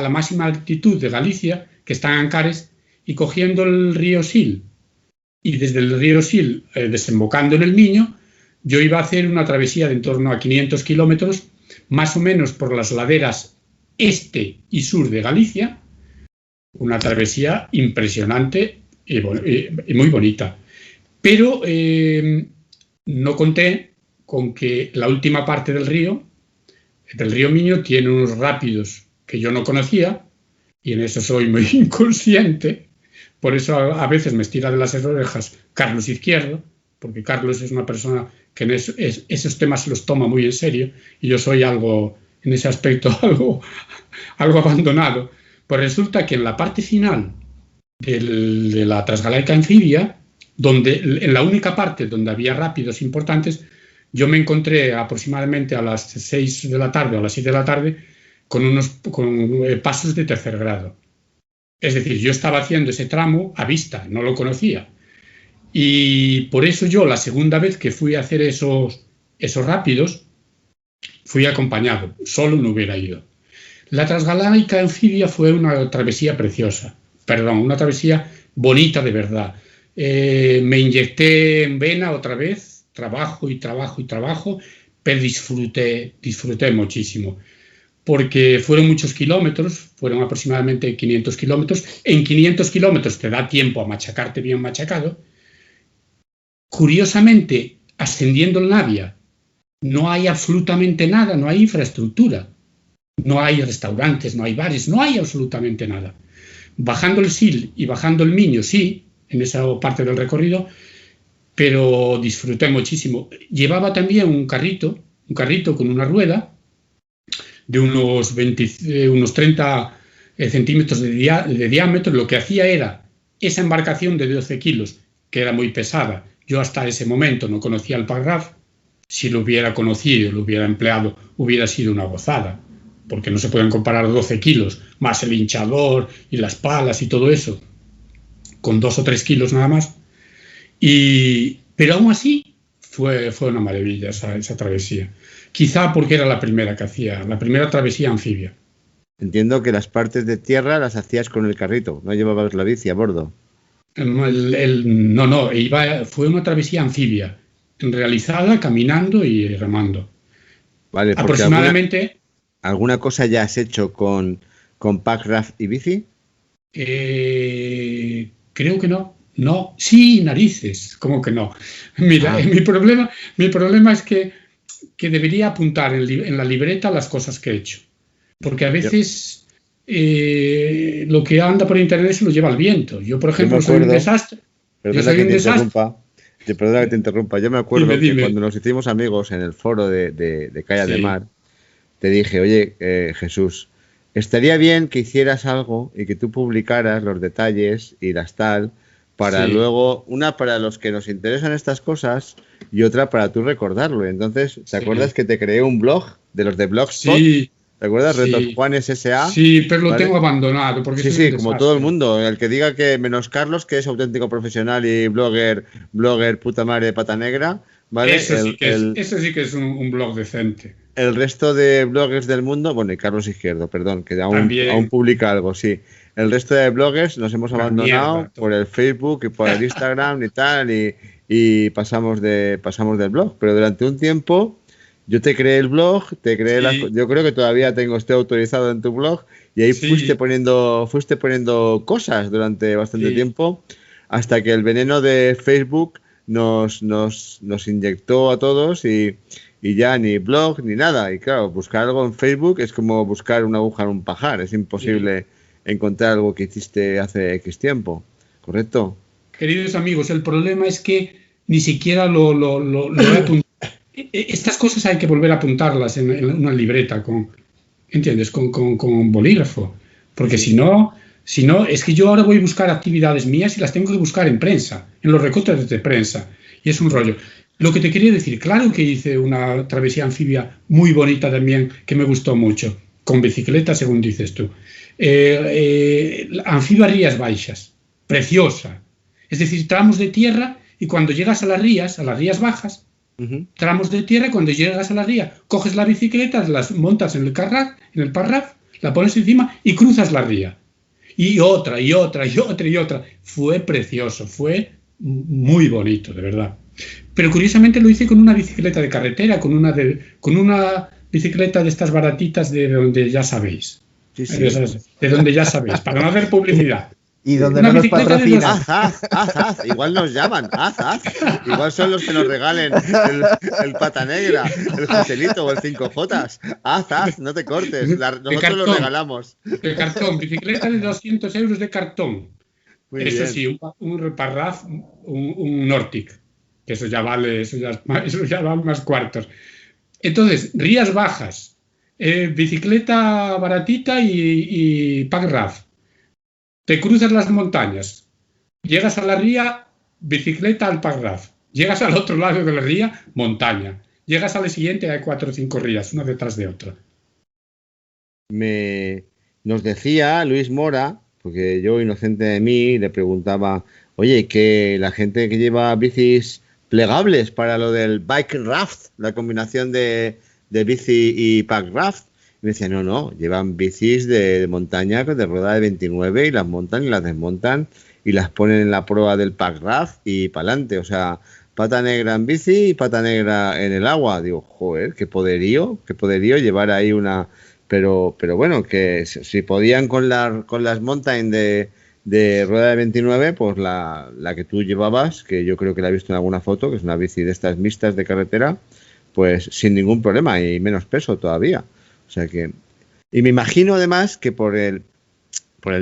máxima altitud de Galicia, que está en Ancares, y cogiendo el río Sil, y desde el río Sil desembocando en el Miño, yo iba a hacer una travesía de en torno a 500 kilómetros, más o menos por las laderas este y sur de Galicia, una travesía impresionante y muy bonita. Pero no conté con que la última parte del río Miño, tiene unos rápidos que yo no conocía, y en eso soy muy inconsciente, por eso a veces me estira de las orejas Carlos Izquierdo, porque Carlos es una persona que esos temas se los toma muy en serio y yo soy algo, en ese aspecto, algo abandonado. Pues resulta que en la parte final de la Transgalaica Anfibia, en la única parte donde había rápidos importantes, yo me encontré aproximadamente a las 6 de la tarde o a las 7 de la tarde con pasos de tercer grado. Es decir, yo estaba haciendo ese tramo a vista, no lo conocía. Y por eso yo, la segunda vez que fui a hacer esos rápidos, fui acompañado, solo no hubiera ido. La Transgalaica Anfibia fue una travesía preciosa, una travesía bonita de verdad. Me inyecté en vena otra vez, trabajo, pero disfruté muchísimo. Porque fueron muchos kilómetros, fueron aproximadamente 500 kilómetros. En 500 kilómetros te da tiempo a machacarte bien machacado. Curiosamente, ascendiendo el Navia, no hay absolutamente nada, no hay infraestructura. No hay restaurantes, no hay bares, no hay absolutamente nada. Bajando el Sil y bajando el Miño, sí, en esa parte del recorrido, pero disfruté muchísimo. Llevaba también un carrito con una rueda, de unos 30 centímetros de diámetro. Lo que hacía era esa embarcación de 12 kilos, que era muy pesada. Yo hasta ese momento no conocía el Parraf. Si lo hubiera conocido, lo hubiera empleado, hubiera sido una gozada, porque no se pueden comparar 12 kilos, más el hinchador y las palas y todo eso, con 2 o 3 kilos nada más. Pero aún así fue una maravilla esa travesía. Quizá porque era la primera que hacía, la primera travesía anfibia. Entiendo que las partes de tierra las hacías con el carrito, no llevabas la bici a bordo. No, fue una travesía anfibia, realizada caminando y remando. Vale, aproximadamente. ¿Alguna cosa ya has hecho con Packraft y bici? Creo que no. No, sí, narices, ¿cómo que no? Mira, mi problema es que debería apuntar en la libreta las cosas que he hecho. Porque a veces lo que anda por internet se lo lleva el viento. Yo, por ejemplo, soy un desastre. Perdona que te interrumpa. Yo me acuerdo que cuando nos hicimos amigos en el foro de Kayak de Mar, te dije, oye, Jesús, estaría bien que hicieras algo y que tú publicaras los detalles y las tal, para luego, una para los que nos interesan estas cosas y otra para tú recordarlo. Entonces, ¿te acuerdas que te creé un blog de los de Blogspot? Sí. ¿Te acuerdas? Retos Juanes S.A. Sí, pero lo tengo abandonado. Porque sí, como todo el mundo. El que diga que, menos Carlos, que es auténtico profesional y blogger puta madre de pata negra, ¿vale? Eso sí que es un blog decente. El resto de bloggers del mundo, bueno, y Carlos Izquierdo, perdón, que aún publica algo, sí. El resto de bloggers nos hemos abandonado por el Facebook y por el Instagram y tal, y pasamos del blog. Pero durante un tiempo yo te creé el blog, yo creo que todavía estoy autorizado en tu blog, y ahí fuiste poniendo cosas durante bastante tiempo, hasta que el veneno de Facebook nos inyectó a todos y ya ni blog ni nada. Y claro, buscar algo en Facebook es como buscar una aguja en un pajar, es imposible encontrar algo que hiciste hace X tiempo, ¿correcto? Queridos amigos, el problema es que ni siquiera lo he apuntado. Estas cosas hay que volver a apuntarlas en una libreta, ¿entiendes? Con bolígrafo, porque si no, es que yo ahora voy a buscar actividades mías y las tengo que buscar en prensa, en los recortes de prensa, y es un rollo. Lo que te quería decir, claro que hice una travesía anfibia muy bonita también, que me gustó mucho, con bicicleta, según dices tú. Anfibia Rías Baixas, preciosa. Es decir, tramos de tierra, y cuando llegas a las rías bajas, tramos de tierra, cuando llegas a la ría, coges la bicicleta, las montas en el Parraf, la pones encima y cruzas la ría. Y otra. Fue precioso, fue muy bonito, de verdad. Pero curiosamente lo hice con una bicicleta de carretera, con una bicicleta de estas baratitas de donde ya sabéis. Sí. De donde ya sabéis, para no hacer publicidad. Y donde no nos patrocinan. Haz. Igual nos llaman. Haz. Igual son los que nos regalen el pata negra, el Joselito o el 5J. Haz, no te cortes. Nosotros lo regalamos. De cartón, bicicleta de 200 euros de cartón. Muy Eso bien. sí, un Parraf, un Nortic. que eso ya vale, eso ya vale más cuartos. Entonces, rías bajas, bicicleta baratita y pack raft. Te cruzas las montañas, llegas a la ría, bicicleta al pack raft. Llegas al otro lado de la ría, montaña. Llegas al siguiente, hay 4 o 5 rías, una detrás de otra. Nos decía Luis Mora, porque yo, inocente de mí, le preguntaba, oye, que la gente que lleva bicis plegables para lo del bike raft, la combinación de bici y pack raft, y me decía, no, llevan bicis de montaña de rueda de 29 y las montan y las desmontan y las ponen en la prueba del pack raft y para adelante, o sea, pata negra en bici y pata negra en el agua. Digo, joder, qué poderío llevar ahí una... Pero bueno, que si podían con las mountain de rueda de 29, pues la que tú llevabas, que yo creo que la he visto en alguna foto, que es una bici de estas mixtas de carretera, pues sin ningún problema y menos peso todavía. O sea que... Y me imagino además que por el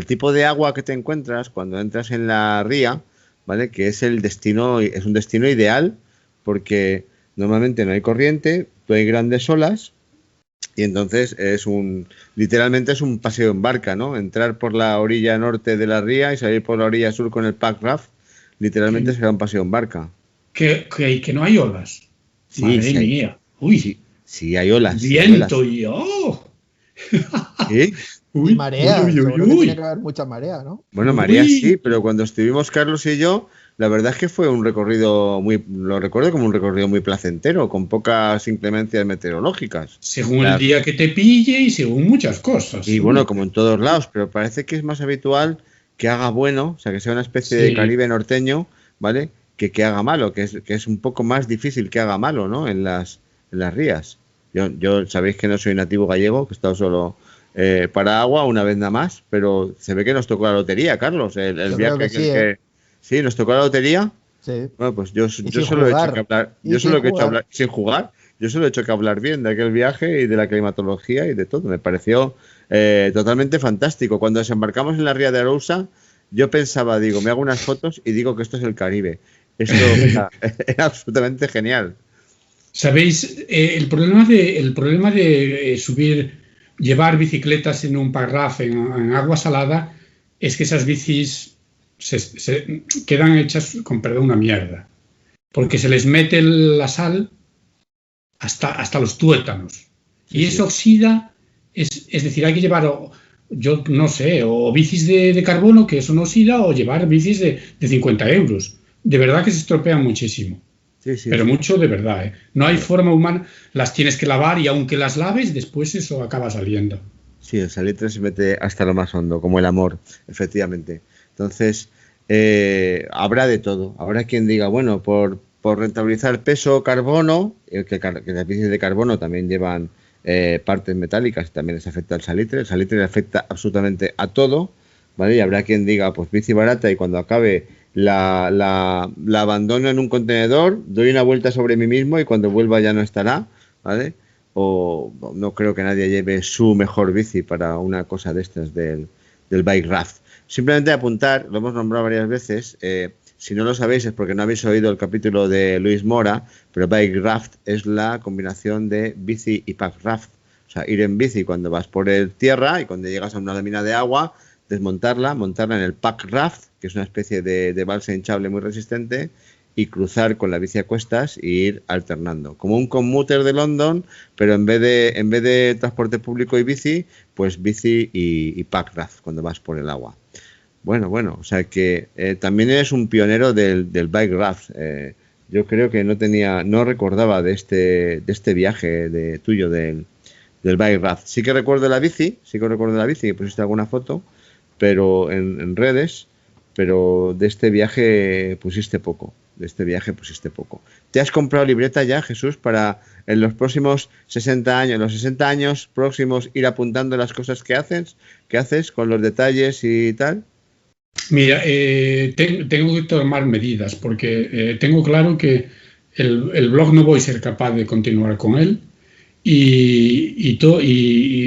tipo de agua que te encuentras cuando entras en la ría, ¿vale? Que es un destino ideal porque normalmente no hay corriente, no hay grandes olas y entonces literalmente es un paseo en barca, ¿no? Entrar por la orilla norte de la ría y salir por la orilla sur con el pack raft, literalmente será un paseo en barca. Que no hay olas. Sí, Madre mía. Uy. Sí, hay olas. Viento y ¡oh! ¿Sí? Y marea, seguro que tiene que haber mucha marea, ¿no? Bueno, marea sí, pero cuando estuvimos Carlos y yo, la verdad es que fue un recorrido lo recuerdo como un recorrido muy placentero, con pocas inclemencias meteorológicas. Según el día que te pille y según muchas cosas. Y bueno, como en todos lados, pero parece que es más habitual que haga bueno, o sea, que sea una especie de Caribe norteño, ¿vale? Que haga malo, que es un poco más difícil que haga malo, ¿no? En las rías. Yo sabéis que no soy nativo gallego, que he estado solo para agua una vez nada más, pero se ve que nos tocó la lotería, Carlos, el viaje que sí, nos tocó la lotería. Sí. Bueno, pues yo solo he hecho que hablar, sin jugar, yo solo he hecho que hablar bien de aquel viaje y de la climatología y de todo. Me pareció totalmente fantástico. Cuando desembarcamos en la ría de Arousa, yo pensaba, digo, me hago unas fotos y digo que esto es el Caribe. Esto era absolutamente genial. ¿Sabéis? El problema de llevar bicicletas en un pack raft en agua salada es que esas bicis se quedan hechas, con perdón, una mierda. Porque se les mete la sal hasta los tuétanos. Y eso oxida, es decir, hay que llevar, yo no sé, o bicis de carbono, que eso no oxida, o llevar bicis de 50 euros. De verdad que se estropean muchísimo. Pero mucho de verdad, ¿eh? No hay forma humana, las tienes que lavar y aunque las laves, después eso acaba saliendo. Sí, el salitre se mete hasta lo más hondo, como el amor, efectivamente. Entonces, habrá de todo. Habrá quien diga, bueno, por rentabilizar peso, carbono, que las bicis de carbono también llevan partes metálicas, también les afecta el salitre le afecta absolutamente a todo, ¿vale? Y habrá quien diga, pues bici barata y cuando acabe la abandono en un contenedor, doy una vuelta sobre mí mismo y cuando vuelva ya no estará, ¿vale? O no creo que nadie lleve su mejor bici para una cosa de estas del bike raft. Simplemente apuntar, lo hemos nombrado varias veces, si no lo sabéis es porque no habéis oído el capítulo de Luis Mora, pero bike raft es la combinación de bici y pack raft. O sea, ir en bici cuando vas por el tierra y cuando llegas a una lámina de agua, desmontarla, montarla en el pack raft, que es una especie de balsa hinchable muy resistente, y cruzar con la bici a cuestas e ir alternando. Como un commuter de London, pero en vez de transporte público y bici, pues bici y pack raft cuando vas por el agua. Bueno, o sea que también eres un pionero del bike raft. Yo creo que no recordaba de este viaje tuyo del bike raft. Sí que recuerdo la bici, que pusiste alguna foto, pero en redes, pero de este viaje pusiste poco. ¿Te has comprado libreta ya, Jesús, para en los próximos 60 años próximos ir apuntando las cosas que haces con los detalles y tal? Mira, tengo que tomar medidas porque tengo claro que el blog no voy a ser capaz de continuar con él y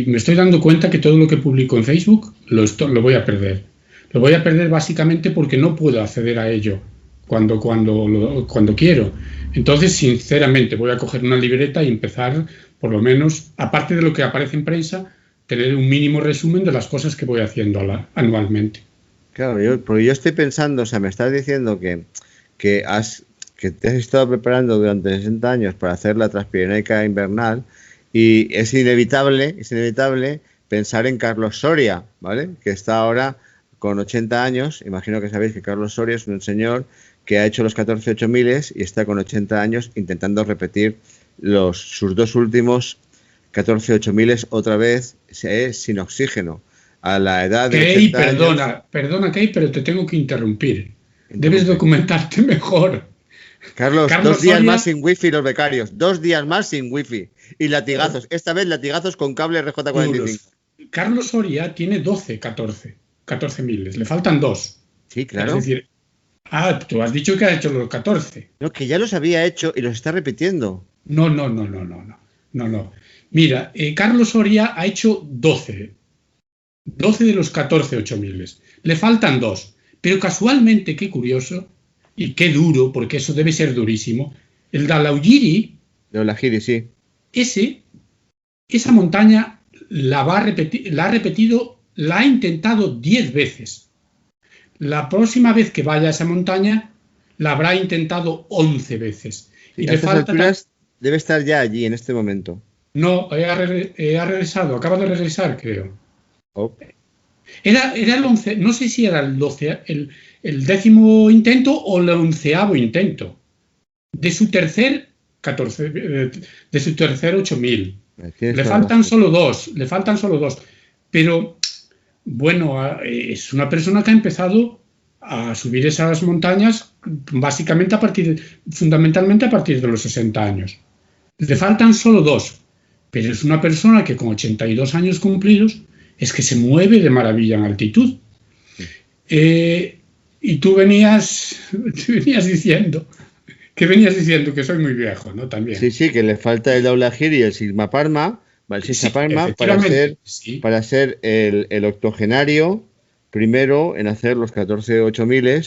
me estoy dando cuenta que todo lo que publico en Facebook lo voy a perder. Lo voy a perder básicamente porque no puedo acceder a ello cuando quiero. Entonces, sinceramente, voy a coger una libreta y empezar, por lo menos, aparte de lo que aparece en prensa, tener un mínimo resumen de las cosas que voy haciendo anualmente. Claro, porque yo estoy pensando, o sea, me estás diciendo que te has estado preparando durante 60 años para hacer la Transpirenaica invernal, y es inevitable pensar en Carlos Soria, ¿vale? Que está ahora con 80 años. Imagino que sabéis que Carlos Soria es un señor que ha hecho los 14 8000 y está con 80 años intentando repetir sus dos últimos 14 8000 otra vez sin oxígeno. A la edad de 80 años. Perdona, Key, pero te tengo que interrumpir. Debes documentarte mejor. Carlos 2 días Soria... más sin wifi los becarios. 2 días más sin wifi. Y latigazos. Esta vez latigazos con cable RJ45. Carlos Soria tiene 14 miles. Le faltan 2. Sí, claro. Es decir, tú has dicho que ha hecho los 14. No, que ya los había hecho y los está repitiendo. No. Mira, Carlos Soria ha hecho 12. 12 de los 14 8000. Le faltan 2. Pero casualmente, qué curioso y qué duro, porque eso debe ser durísimo, el Dhaulagiri, sí. Esa montaña la ha intentado 10 veces. La próxima vez que vaya a esa montaña, la habrá intentado 11 veces. Y le falta... debe estar ya allí en este momento. No, ha regresado, acaba de regresar, creo. Oh. Era el 11, no sé si era el 12, el 10º intento o el 11º intento de su tercer 8000. Le faltan solo dos. Pero bueno, es una persona que ha empezado a subir esas montañas fundamentalmente a partir de los 60 años. Le faltan solo 2, pero es una persona que con 82 años cumplidos es que se mueve de maravilla en altitud. Y tú venías diciendo que soy muy viejo, ¿no? También. Sí, que le falta el Dhaulagiri y el Sisma Parma, para ser el octogenario primero en hacer los 14 8000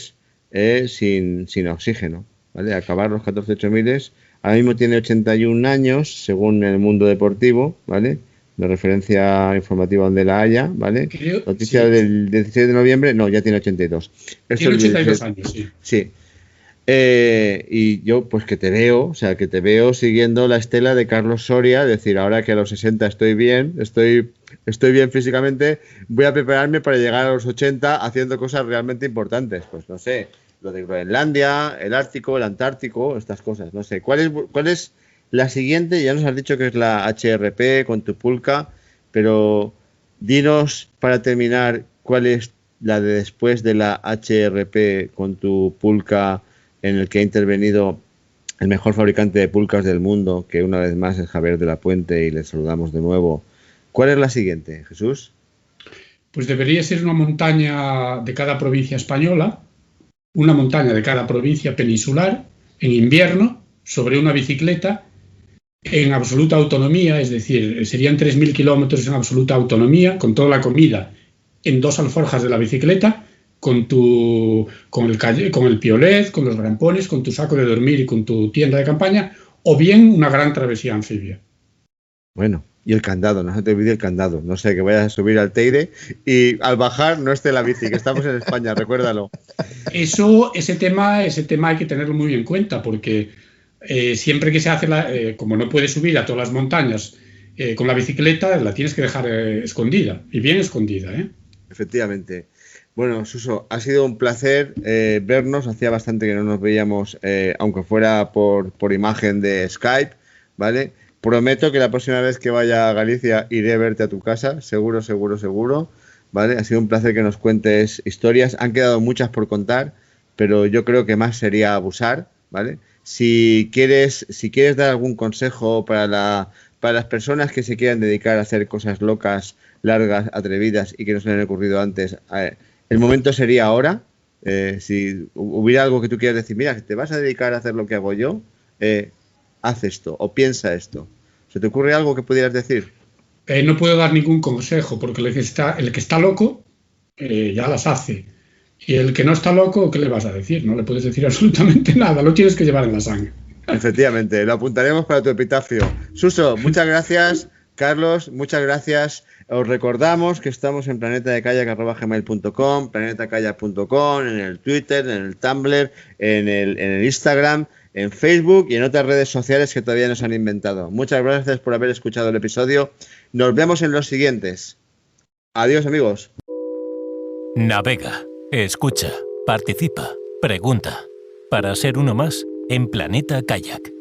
sin oxígeno, ¿vale? Acabar los 14 8000. Ahora mismo tiene 81 años, según el Mundo Deportivo, ¿vale? De referencia informativa donde la haya, ¿vale? Noticia del 16 de noviembre, no, ya tiene 82. Tiene 82 años, sí. Sí. Y yo, pues que te veo siguiendo la estela de Carlos Soria, decir, ahora que a los 60 estoy bien físicamente, voy a prepararme para llegar a los 80 haciendo cosas realmente importantes. Pues no sé, lo de Groenlandia, el Ártico, el Antártico, estas cosas, no sé. ¿Cuál es la siguiente? Ya nos has dicho que es la HRP con tu pulca, pero dinos para terminar cuál es la de después de la HRP con tu pulca, en el que ha intervenido el mejor fabricante de pulcas del mundo, que una vez más es Javier de la Puente, y le saludamos de nuevo. ¿Cuál es la siguiente, Jesús? Pues debería ser una montaña de cada provincia española, una montaña de cada provincia peninsular, en invierno, sobre una bicicleta, en absoluta autonomía, es decir, serían 3.000 kilómetros en absoluta autonomía, con toda la comida en 2 alforjas de la bicicleta, con el piolet, con los grampones, con tu saco de dormir y con tu tienda de campaña, o bien una gran travesía anfibia. Bueno, y el candado, no se te olvide el candado. No sé, que vayas a subir al Teide y al bajar no esté la bici, que estamos en España, recuérdalo. Ese tema hay que tenerlo muy en cuenta, porque siempre que se hace, como no puedes subir a todas las montañas con la bicicleta, la tienes que dejar escondida, y bien escondida, ¿eh? Efectivamente. Bueno, Suso, ha sido un placer vernos. Hacía bastante que no nos veíamos, aunque fuera por imagen de Skype, ¿vale? Prometo que la próxima vez que vaya a Galicia iré a verte a tu casa, seguro, ¿vale? Ha sido un placer que nos cuentes historias. Han quedado muchas por contar, pero yo creo que más sería abusar, ¿vale? Si quieres dar algún consejo para las personas que se quieran dedicar a hacer cosas locas, largas, atrevidas y que no se les han ocurrido antes, el momento sería ahora. Si hubiera algo que tú quieras decir, mira, que te vas a dedicar a hacer lo que hago yo, haz esto o piensa esto. ¿Se te ocurre algo que pudieras decir? No puedo dar ningún consejo, porque el que está loco ya las hace. Y el que no está loco, ¿qué le vas a decir? No le puedes decir absolutamente nada, lo tienes que llevar en la sangre. Efectivamente, lo apuntaremos para tu epitafio. Suso, muchas gracias. Carlos, muchas gracias. Os recordamos que estamos en planetadekayak@gmail.com, planetakayak.com, en el Twitter, en el Tumblr, en el Instagram, en Facebook y en otras redes sociales que todavía nos han inventado. Muchas gracias por haber escuchado el episodio. Nos vemos en los siguientes. Adiós, amigos. Navega, escucha, participa, pregunta. Para ser uno más en Planeta Kayak.